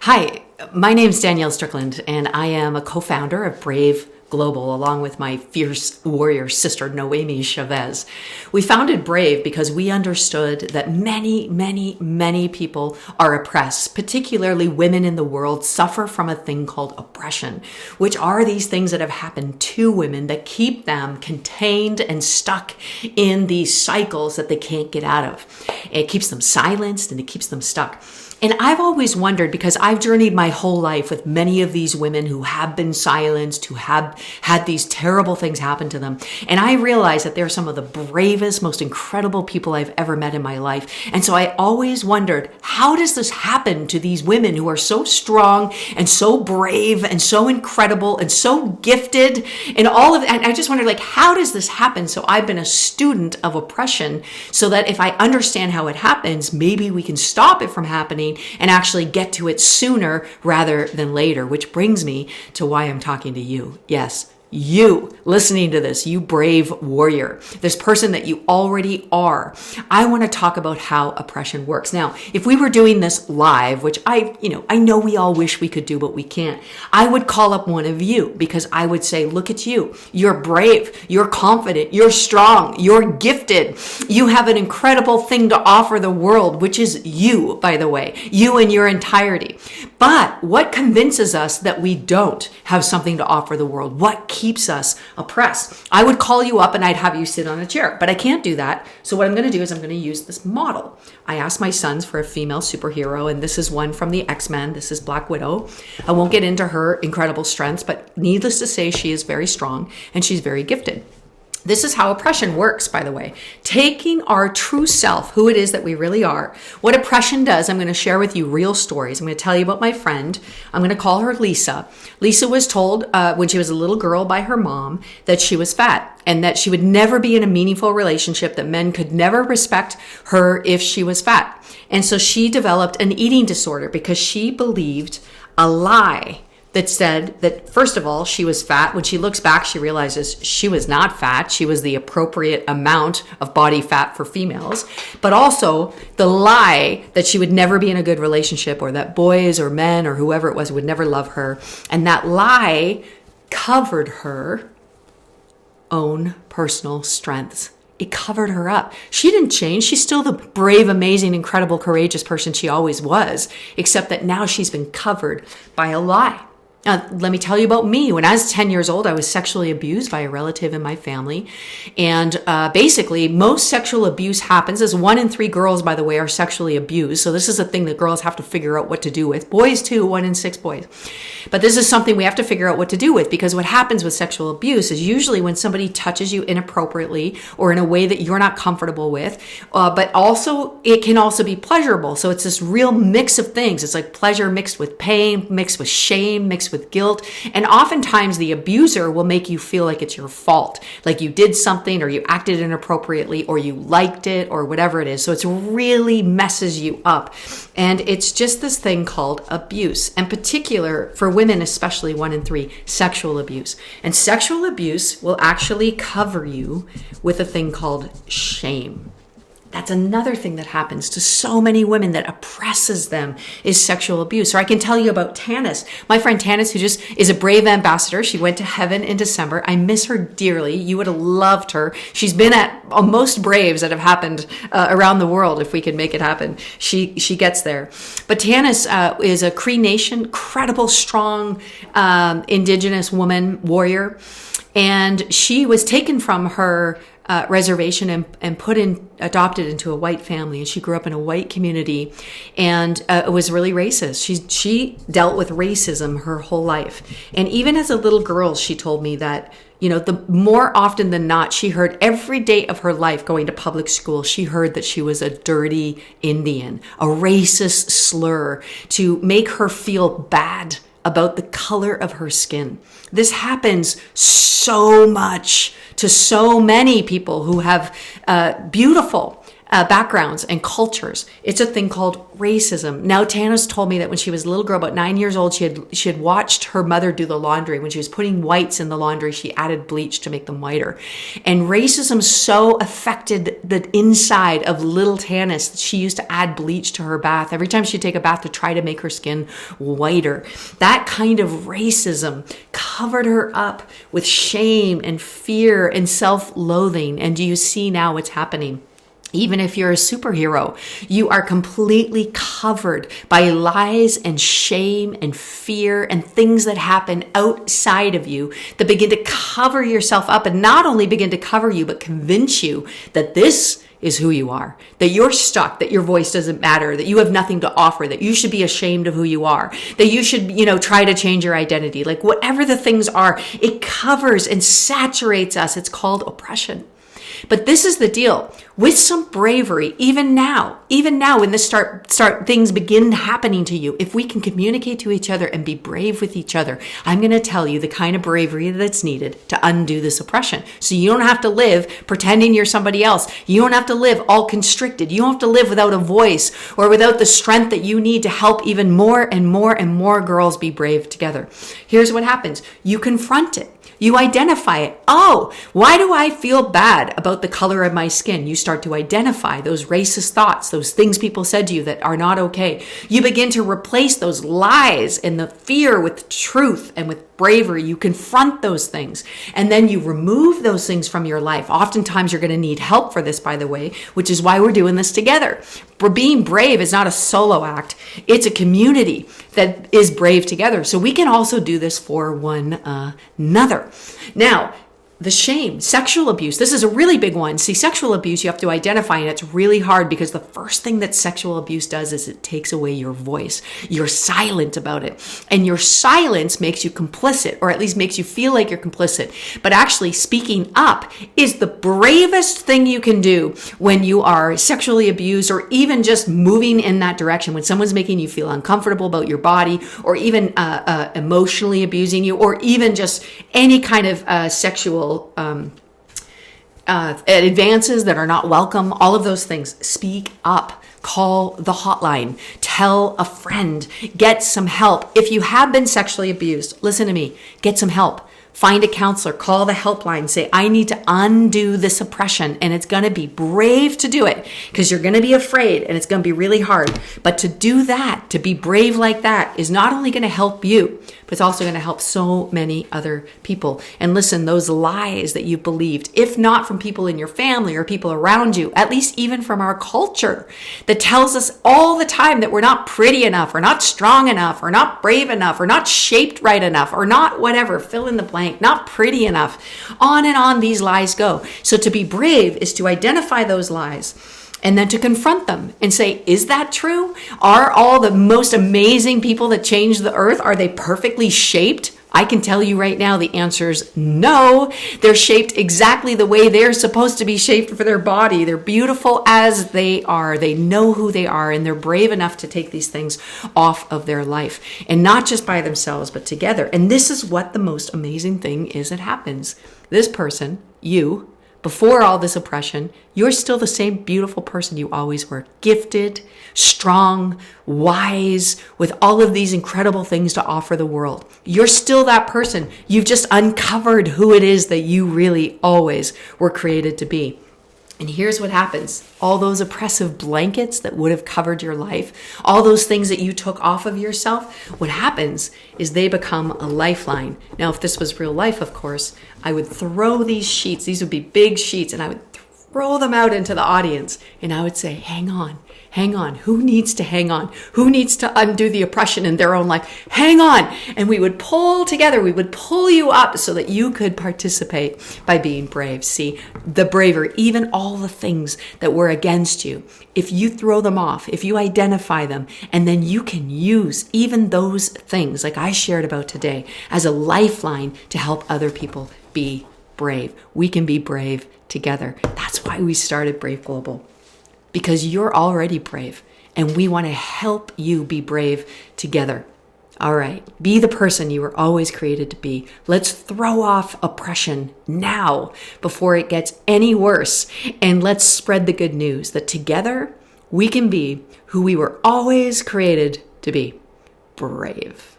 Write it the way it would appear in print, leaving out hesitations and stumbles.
Hi, my name is Danielle Strickland, and I am a co-founder of Brave Global, along with my fierce warrior sister, Noemi Chavez. We founded Brave because we understood that many people are oppressed, particularly women in the world suffer from a thing called oppression, which are these things that have happened to women that keep them contained and stuck in these cycles that they can't get out of. It keeps them silenced and it keeps them stuck. And I've always wondered, because I've journeyed my whole life with many of these women who have been silenced, who have had these terrible things happen to them. And I realize that they're some of the bravest, most incredible people I've ever met in my life. And so I always wondered, how does this happen to these women who are so strong and so brave and so incredible and so gifted and all of that? And I just wondered, how does this happen? So I've been a student of oppression so that if I understand how it happens, maybe we can stop it from happening and actually get to it sooner rather than later, which brings me to why I'm talking to you. Yes, you listening to this, you brave warrior, this person that you already are. I want to talk about how oppression works. Now, if we were doing this live, which I know we all wish we could do, but we can't, I would call up one of you because I would say, look at you. You're brave. You're confident. You're strong. You're gifted. You have an incredible thing to offer the world, which is you, by the way, you in your entirety. But what convinces us that we don't have something to offer the world? What keeps us oppressed? I would call you up and I'd have you sit on a chair, but I can't do that. So what I'm going to do is I'm going to use this model. I asked my sons for a female superhero, and this is one from the X-Men. This is Black Widow. I won't get into her incredible strengths, but needless to say, she is very strong and she's very gifted. This is how oppression works, by the way. Taking our true self, who it is that we really are. What oppression does, I'm going to share with you real stories. I'm going to tell you about my friend. I'm going to call her Lisa. Lisa was told when she was a little girl by her mom that she was fat and that she would never be in a meaningful relationship, that men could never respect her if she was fat. And so she developed an eating disorder because she believed a lie that said that, first of all, she was fat. When she looks back, she realizes she was not fat. She was the appropriate amount of body fat for females. But also the lie that she would never be in a good relationship, or that boys or men or whoever it was would never love her. And that lie covered her own personal strengths. It covered her up. She didn't change. She's still the brave, amazing, incredible, courageous person she always was, except that now she's been covered by a lie. Let me tell you about me. When I was 10 years old, I was sexually abused by a relative in my family. And basically, most sexual abuse happens as 1 in 3 girls, by the way, are sexually abused. So this is a thing that girls have to figure out what to do with. Boys too, 1 in 6 boys. But this is something we have to figure out what to do with, because what happens with sexual abuse is usually when somebody touches you inappropriately or in a way that you're not comfortable with, but also it can also be pleasurable. So it's this real mix of things. It's like pleasure mixed with pain, mixed with shame, mixed with guilt. And oftentimes the abuser will make you feel like it's your fault, like you did something or you acted inappropriately or you liked it or whatever it is. So it really messes you up. And it's just this thing called abuse, in particular for women, especially 1 in 3, sexual abuse. And sexual abuse will actually cover you with a thing called shame. That's another thing that happens to so many women that oppresses them, is sexual abuse. Or I can tell you about Tanis, my friend Tanis, who just is a brave ambassador. She went to heaven in December. I miss her dearly. You would have loved her. She's been at most Braves that have happened around the world. If we could make it happen, she gets there. But Tanis is a Cree Nation, incredible, strong, indigenous woman warrior. And she was taken from her reservation and adopted into a white family. And she grew up in a white community, and it was really racist. She dealt with racism her whole life. And even as a little girl, she told me that, the more often than not, she heard every day of her life going to public school, she heard that she was a dirty Indian, a racist slur to make her feel bad about the color of her skin. This happens so much to so many people who have beautiful, backgrounds and cultures. It's a thing called racism. Now, Tanis told me that when she was a little girl, about 9 years old, she had watched her mother do the laundry. When she was putting whites in the laundry, she added bleach to make them whiter. And racism so affected the inside of little Tanis that she used to add bleach to her bath every time she'd take a bath to try to make her skin whiter. That kind of racism covered her up with shame and fear and self-loathing. And do you see now what's happening? Even if you're a superhero, you are completely covered by lies and shame and fear and things that happen outside of you that begin to cover yourself up, and not only begin to cover you, but convince you that this is who you are, that you're stuck, that your voice doesn't matter, that you have nothing to offer, that you should be ashamed of who you are, that you should, try to change your identity. Like whatever the things are, it covers and saturates us. It's called oppression. But this is the deal. With some bravery, even now when this start things begin happening to you, if we can communicate to each other and be brave with each other, I'm going to tell you the kind of bravery that's needed to undo this oppression. So you don't have to live pretending you're somebody else. You don't have to live all constricted. You don't have to live without a voice or without the strength that you need to help even more and more and more girls be brave together. Here's what happens. You confront it. You identify it. Oh, why do I feel bad about the color of my skin? You start to identify those racist thoughts, those things people said to you that are not okay. You begin to replace those lies and the fear with truth and with bravery. You confront those things, and then you remove those things from your life. Oftentimes you're going to need help for this, by the way, which is why we're doing this together. For being brave is not a solo act. It's a community that is brave together. So we can also do this for one another. Now, the shame, sexual abuse. This is a really big one. See, sexual abuse, you have to identify, and it's really hard because the first thing that sexual abuse does is it takes away your voice. You're silent about it. And your silence makes you complicit, or at least makes you feel like you're complicit. But actually, speaking up is the bravest thing you can do when you are sexually abused, or even just moving in that direction. When someone's making you feel uncomfortable about your body, or even emotionally abusing you, or even just any kind of sexual advances that are not welcome, all of those things. Speak up. Call the hotline. Tell a friend. Get some help. If you have been sexually abused, listen to me. Get some help. Find a counselor. Call the helpline. Say, I need to undo this oppression. And it's going to be brave to do it because you're going to be afraid and it's going to be really hard. But to do that, to be brave like that, is not only going to help you, but it's also going to help so many other people. And listen, those lies that you believed, if not from people in your family or people around you, at least even from our culture, that tells us all the time that we're not pretty enough, or not strong enough, or not brave enough, or not shaped right enough, or not whatever, fill in the blank, not pretty enough. On and on these lies go. So to be brave is to identify those lies, and then to confront them and say, is that true? Are all the most amazing people that change the earth, are they perfectly shaped? I can tell you right now the answer is no. They're shaped exactly the way they're supposed to be shaped for their body. They're beautiful as they are. They know who they are, and they're brave enough to take these things off of their life. And not just by themselves, but together. And this is what the most amazing thing is that happens. This person, you, before all this oppression, you're still the same beautiful person you always were. Gifted, strong, wise, with all of these incredible things to offer the world. You're still that person. You've just uncovered who it is that you really always were created to be. And here's what happens. All those oppressive blankets that would have covered your life, all those things that you took off of yourself, what happens is they become a lifeline. Now, if this was real life, of course, I would throw these sheets. These would be big sheets, and I would throw them out into the audience. And I would say, hang on. Hang on. Who needs to hang on? Who needs to undo the oppression in their own life? Hang on. And we would pull together. We would pull you up so that you could participate by being brave. See, the braver, even all the things that were against you, if you throw them off, if you identify them, and then you can use even those things like I shared about today as a lifeline to help other people be brave. We can be brave together. That's why we started Brave Global. Because you're already brave, and we want to help you be brave together. All right, be the person you were always created to be. Let's throw off oppression now before it gets any worse. And let's spread the good news that together we can be who we were always created to be. Brave.